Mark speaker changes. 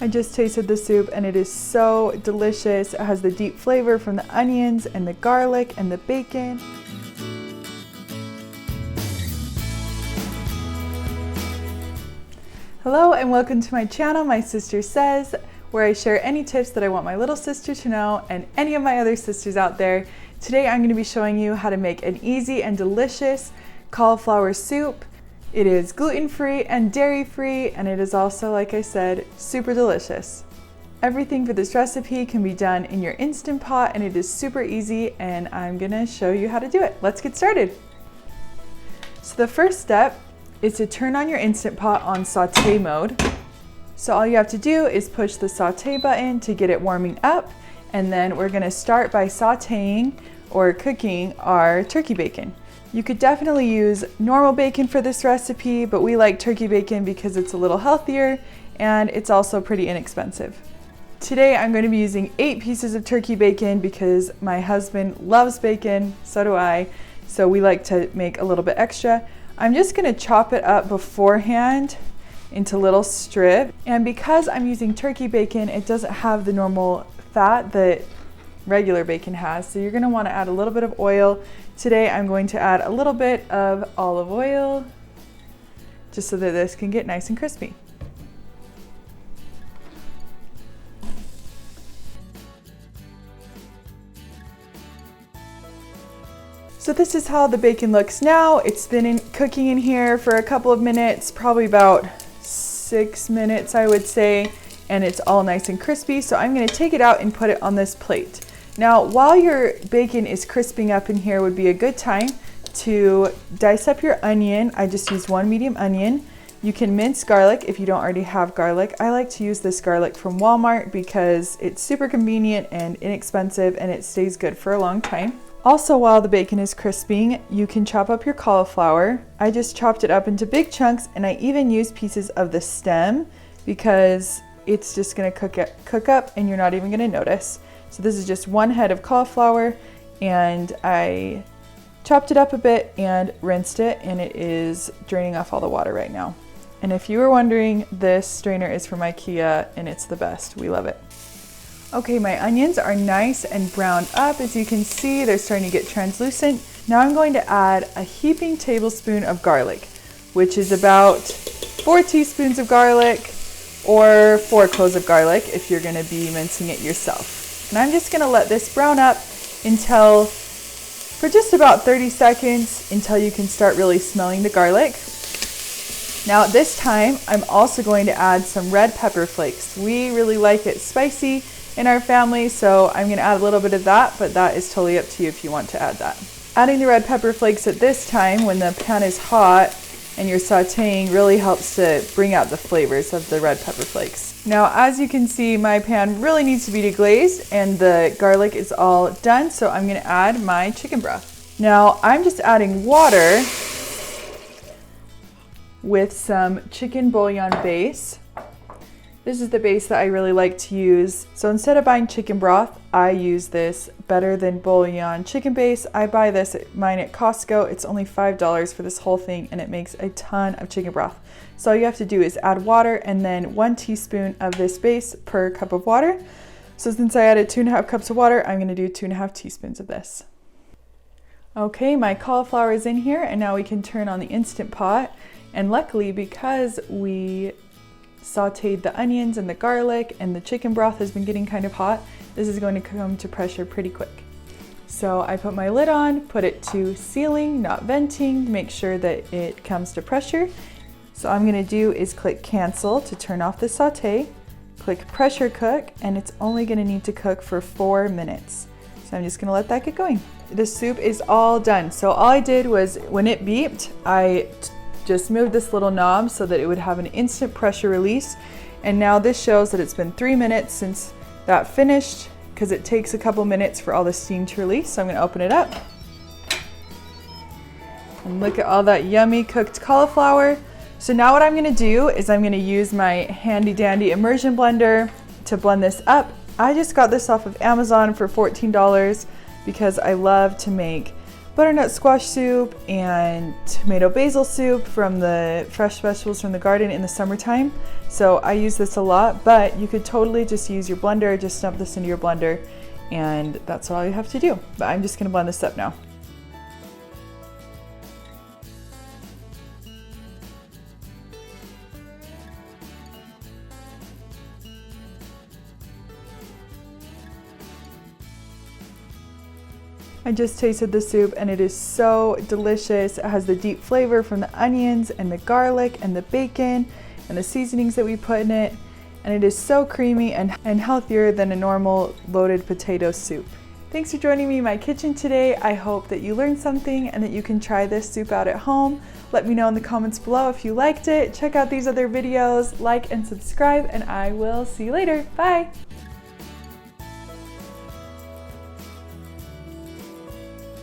Speaker 1: I just tasted the soup and it is so delicious. It has the deep flavor from the onions and the garlic and the bacon. Hello and welcome to my channel, My Sister Says, where I share any tips that I want my little sister to know and any of my other sisters out there. Today I'm going to be showing you how to make an easy and delicious cauliflower soup. It is gluten-free and dairy-free, and it is also, like I said, super delicious. Everything for this recipe can be done in your Instant Pot, and it is super easy, and I'm gonna show you how to do it. Let's get started. So the first step is to turn on your Instant Pot on saute mode. So all you have to do is push the saute button to get it warming up, and then we're gonna start by sauteing or cooking our turkey bacon. You could definitely use normal bacon for this recipe, but we like turkey bacon because it's a little healthier and it's also pretty inexpensive. Today I'm going to be using 8 pieces of turkey bacon because my husband loves bacon, so do I, so we like to make a little bit extra. I'm just going to chop it up beforehand into little strips, and because I'm using turkey bacon, it doesn't have the normal fat that regular bacon has, so you're going to want to add a little bit of oil. Today I'm going to add a little bit of olive oil just so that this can get nice and crispy. So this is how the bacon looks now. It's been cooking in here for a couple of minutes, probably about 6 minutes I would say, and it's all nice and crispy. So I'm going to take it out and put it on this plate. Now, while your bacon is crisping up in here would be a good time to dice up your onion. I just used 1 medium onion. You can mince garlic if you don't already have garlic. I like to use this garlic from Walmart because it's super convenient and inexpensive and it stays good for a long time. Also, while the bacon is crisping, you can chop up your cauliflower. I just chopped it up into big chunks, and I even used pieces of the stem because it's just gonna cook up and you're not even gonna notice. So this is just 1 head of cauliflower, and I chopped it up a bit and rinsed it, and it is draining off all the water right now. And if you were wondering, this strainer is from IKEA and it's the best. We love it. Okay, my onions are nice and browned up. As you can see, they're starting to get translucent. Now I'm going to add a heaping tablespoon of garlic, which is about 4 teaspoons of garlic or 4 cloves of garlic if you're going to be mincing it yourself. And I'm just going to let this brown up for just about 30 seconds until you can start really smelling the garlic. Now at this time, I'm also going to add some red pepper flakes. We really like it spicy in our family, so I'm going to add a little bit of that, but that is totally up to you if you want to add that. Adding the red pepper flakes at this time when the pan is hot and you're sauteing really helps to bring out the flavors of the red pepper flakes. Now, as you can see, my pan really needs to be deglazed and the garlic is all done, so I'm gonna add my chicken broth. Now, I'm just adding water with some chicken bouillon base. This is the base that I really like to use. So instead of buying chicken broth, I use this Better Than Bouillon chicken base. I buy mine at Costco. It's only $5 for this whole thing, and it makes a ton of chicken broth. So all you have to do is add water and then 1 teaspoon of this base per cup of water. So since I added 2.5 cups of water, I'm gonna do 2.5 teaspoons of this. Okay, my cauliflower is in here, and now we can turn on the Instant Pot. And luckily, because we sauteed the onions and the garlic and the chicken broth has been getting kind of hot, this is going to come to pressure pretty quick. So I put my lid on, put it to sealing, not venting, make sure that it comes to pressure. So all I'm going to do is click cancel to turn off the saute, click pressure cook, and it's only going to need to cook for 4 minutes. So I'm just going to let that get going. The soup is all done. So all I did was when it beeped, I just moved this little knob so that it would have an instant pressure release. And now this shows that it's been 3 minutes since that finished, because it takes a couple minutes for all the steam to release. So I'm going to open it up. And look at all that yummy cooked cauliflower. So now what I'm going to do is I'm going to use my handy dandy immersion blender to blend this up. I just got this off of Amazon for $14 because I love to make butternut squash soup and tomato basil soup from the fresh vegetables from the garden in the summertime. So I use this a lot, but you could totally just use your blender, just dump this into your blender, and that's all you have to do. But I'm just gonna blend this up now. I just tasted the soup and it is so delicious. It has the deep flavor from the onions and the garlic and the bacon and the seasonings that we put in it. And it is so creamy and healthier than a normal loaded potato soup. Thanks for joining me in my kitchen today. I hope that you learned something and that you can try this soup out at home. Let me know in the comments below if you liked it. Check out these other videos, like and subscribe, and I will see you later. Bye.